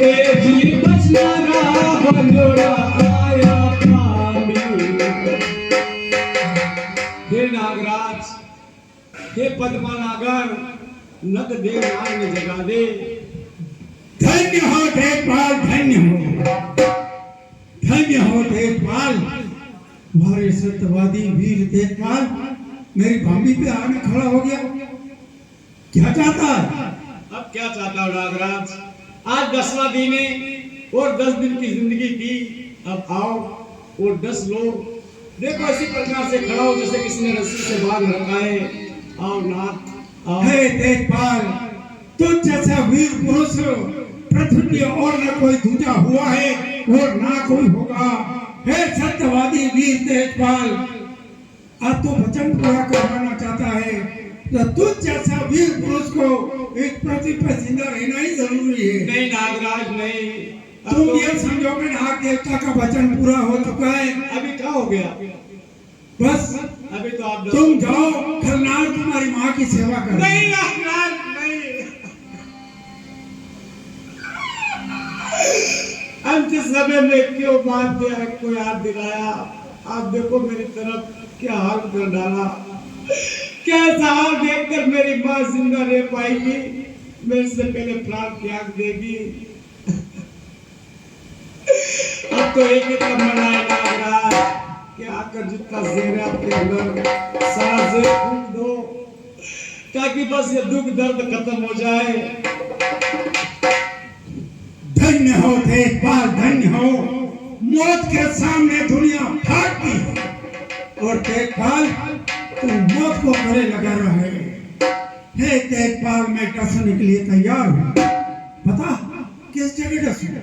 ए जी बचनारा बंदोड़ा आया पानी। हे नागराज, हे पद्मा नागर, नग दे नाग ने जगा दे। धन्य हो देखभाल, धन्य हो, धन्य हो देखभाल। हमारे सत्यवादी वीर देखभाल मेरी भाभी पे आने खड़ा हो गया। क्या चाहता है? अब क्या चाहता हूँ नागराज, आज 10वां दिन है और 10 दिन की जिंदगी थी। अब आओ और 10 लोग देखो इसी प्रकार से खड़ा हो जैसे किसी ने रस्सी से बांध रखा है। आओ नाथ आओ। हे देखभाल, तुझ जैसा वीर पुरुष पृथ्वी की और न कोई दूजा हुआ है और ना कोई होगा। हे सत्यवादी वीर देखभाल, अब तो वचन पूरा करवाना चाहता है तो तुझ जैसा वीर पुरुष को इस पृथ्वी पर जिंदा रहना ही जरूरी है। नहीं नागराज नहीं, तुम ये समझो कि नाग देवता का वचन पूरा हो चुका है। अभी क्या हो गया? बस अभी तो आप तुम जाओ, खरनार तुम्हारी माँ की सेवा करो। नहीं नागराज नहीं, अंत समय में क्यों बात को याद दिलाया? आप देखो मेरी तरफ क्या हाल कर डाला। कैसा हाल देखकर मेरी माँ जिंदा रह पाएगी? मेरे से पहले प्राण त्याग देगी। अब तो एक ही तमन्ना है नागराज कि आकर जितना ज़हर है आपके अंदर सारा ज़हर फूंक दो ताकि बस ये दुख दर्द खत्म हो जाए। धन्य हो देखभाल, धन्य हो। मौत के सामने दुनिया भागती है और देखभाल तू मौत को गले लगा रहा है। हे देखभाल, मैं डसने के लिए तैयार हूँ। बता किस जगह डसूं?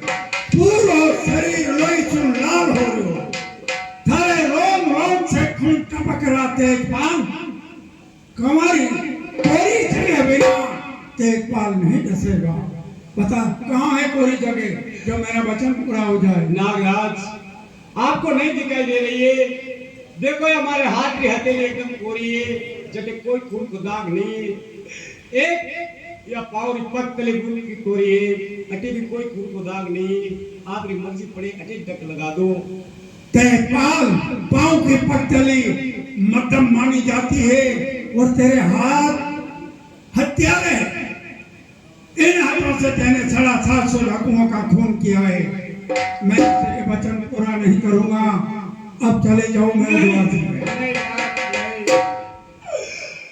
पूरा शरीर लोई से लाल हो रही हो, थारे रोम रोम से खून टपक रहा। देखभाल कमारी कोई जगह बिना देखभाल नहीं डसेगा। बता कहाँ है कोई जगह जो मेरा वचन पूरा हो जाए? नागराज आपको नहीं दिखाई दे रही है? देखो ये हमारे हाथ की हथेली एकदम कोरी है, जटे कोई खून को दाग नहीं है। एक या पावरी पग तले गुली की कोरी है, अटे भी कोई खून को दाग नहीं है। आपकी मर्जी पड़े अटे टक लगा दो। देखभाल पाँव की पगतली मध्यम मानी जाती है और तेरे हाथ हत्यारे हैं। इन हाथों से तेने 750 लाखों का खून किया है। मैं तेरे वचन पूरा नहीं करूंगा। अब चले जाओ मेरे द्वार से।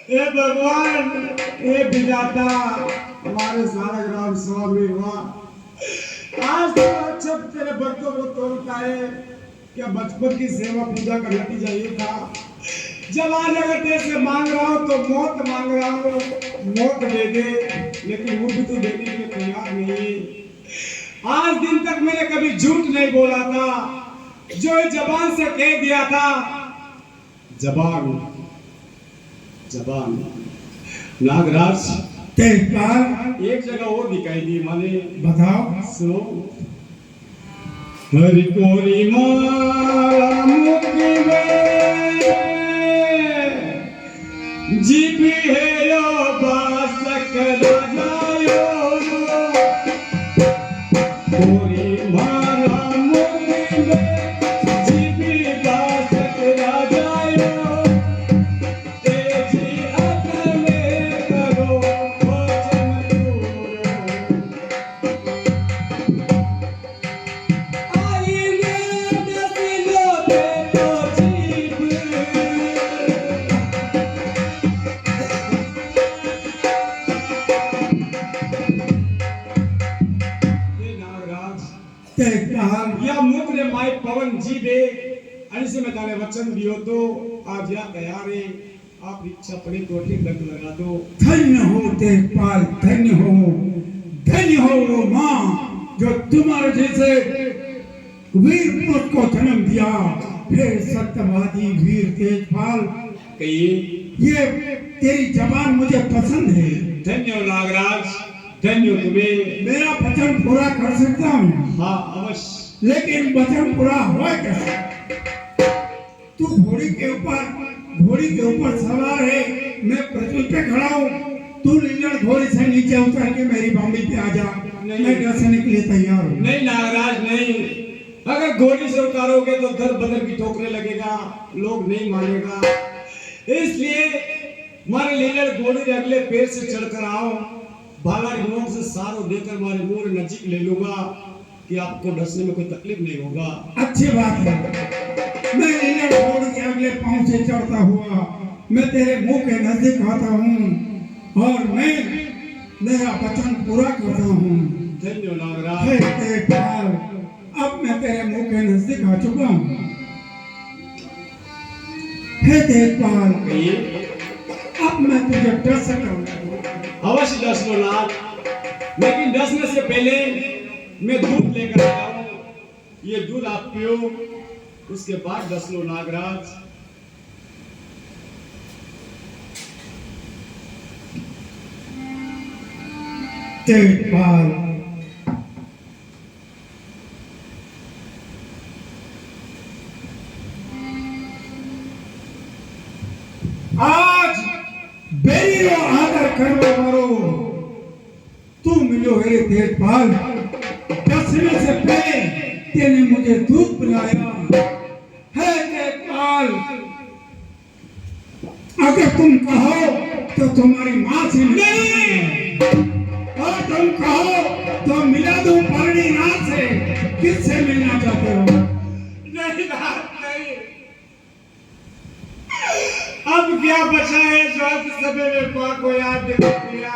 हे भगवान, हे विधाता, हमारे सारा ग्राम स्वामी हुआ। आज तो अच्छा तेरे भक्तों को तोड़ता है। क्या बचपन की सेवा पूजा का नतीजा ये था? जब आज अगर तेरे से मांग रहा हूँ तो मौत मांग रहा हूँ, मौत दे दे, लेकिन वो भी तो देने के लिए तैयार नहीं। आज दिन तक मैंने कभी झूठ नहीं बोला था, जो जबान से कह दिया था। जबान जबान नागराज देखभाल एक जगह और दिखाई दी माने। बताओ। सुनो। हरि कोरी माला मुखी में जीपी है यो बासक राजायो कोरी माला मुखी में जीपी बासक राजायो तेजी अपने करो वचन या मुख ने माय पवन जी दे आणि से मैं ताने वचन दियो तो आज या तैयार है। आप इच्छा पड़ी तो ठीक लग लगा दो। धन्य हो देखभाल, धन्य हो, धन्य हो वो माँ जो तुम्हारे जैसे वीर पुरुष को जन्म दिया। हे सत्यवादी वीर देखभाल, कहिए ये तेरी जबान मुझे पसंद है। धन्य हो नागराज, धन्य हो तुम्हें। मेरा वचन पूरा कर सकता हूँ। हाँ अवश्य। लेकिन वचन पूरा हुआ कैसे? तू घोड़ी के ऊपर सवार है, मैं पृथ्वी पे खड़ा हूँ। तू नीलड़ घोड़ी से नीचे उतर के मेरी बांबी पे आ जा। नहीं। मैं डसने के लिए तैयार हूँ। नहीं नागराज नहीं, अगर घोड़ी से उतारोगे तो दर बदर की ठोकरे लगेगा, लोग नहीं मानेगा। इसलिए मारे लीलड़ घोड़ी के अगले पैर से चढ़कर आओ, भाला की नोक से सारो देकर मारे मुंह नजीक ले लूंगा कि आपको डसने में कोई तकलीफ नहीं होगा। अच्छी बात है। मैं लीलड़ घोड़ी के अगले पांव से चढ़ता हुआ मैं तेरे मुंह के नजदीक आता हूँ और मैं मेरा वचन पूरा करता हूँ। धन्य नागराज। हे देखभाल, अब मैं तेरे मुंह के नजदीक आ चुका हूँ। हे देखभाल, अब मैं तुझे डस सकूंगा। अवश्य डस लो नाथ, लेकिन डसने से पहले मैं दूध लेकर आया हूँ, ये दूध आप पियो, उसके बाद डस लो नागराज। देखभाल, आज बेरी रो आदर करवा मारो तू मिलो हे देखभाल। डसने से पहले तेने मुझे दूध पिलाया। हे देखभाल, अगर तुम कहो तो तुम्हारी माँ से नहीं, और तुम कहो तो मिला दूं परणी नाथ से। किससे मिलना चाहते हो? नहीं नाथ नहीं, अब क्या बचा है स्वास्थ्य समय में माँ को याद दिला दिया।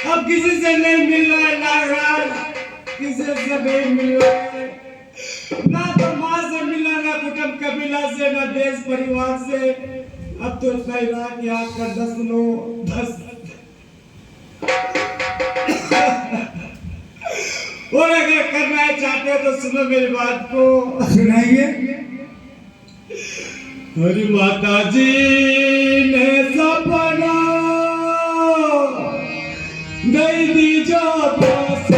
अब किसी से नहीं मिल रहा है नागराज, किसी से नहीं मिल रहा है, ना तो माँ से मिला, ना कुटुंब कबीला से, ना देश परिवार से। अब तो इतना ही रहा कि आपका डस लो, डस। और अगर करना चाहते हो तो सुनो मेरी बात को। सुनाइए। हरी माता जी ने सपना दई दी जो बस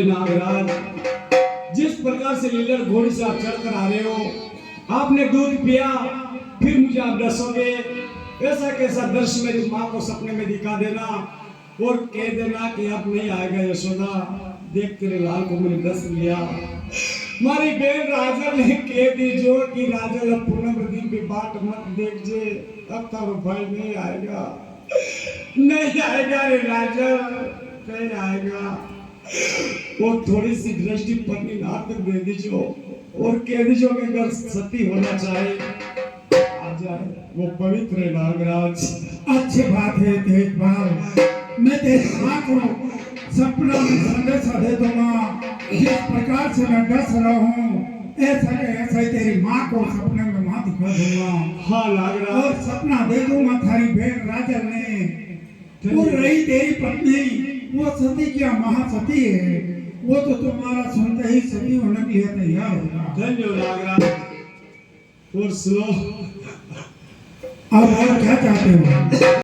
नागराज, जिस प्रकार से लीलड़ घोड़ी से आप चढ़कर आ रहे हो, आपने दूध पिया, फिर मुझे आप डसोगे। ऐसा कैसा दृश्य मेरी माँ को सपने में दिखा देना और कह देना कि अब नहीं आएगा यशोदा, देख तेरे लाल को मैंने डस लिया। मारी बहन राजल ने कह दी जो कि राजल अब पूनम दिन की बात मत देख जे, अब तो भाई नहीं आएगा, नहीं आएगा रे राजल, नहीं आएगा। वो थोड़ी सी दृष्टि पत्नी नाथ तक दे दीजो और कह दीजो कि अगर सती होना चाहे आ जाए, वो पवित्र है नागराज। अच्छी बात है देखभाल, मैं तेरी माँ को सपना में संदेशा दे दूंगा। जिस प्रकार से मैं डस रहा हूँ ऐसा के ऐसा ही तेरी माँ को सपने में माँ दिखा दूंगा। हाँ नागराज। और सपना दे दूंगा थारी बहन राजल ने, वो रही तेरी पत्नी, वो सती क्या महासती है, वो तो तुम्हारा सुनते ही सती होने के लिए तैयार होगा। धन्य नागराज। और सुनो, अब और क्या चाहते हो?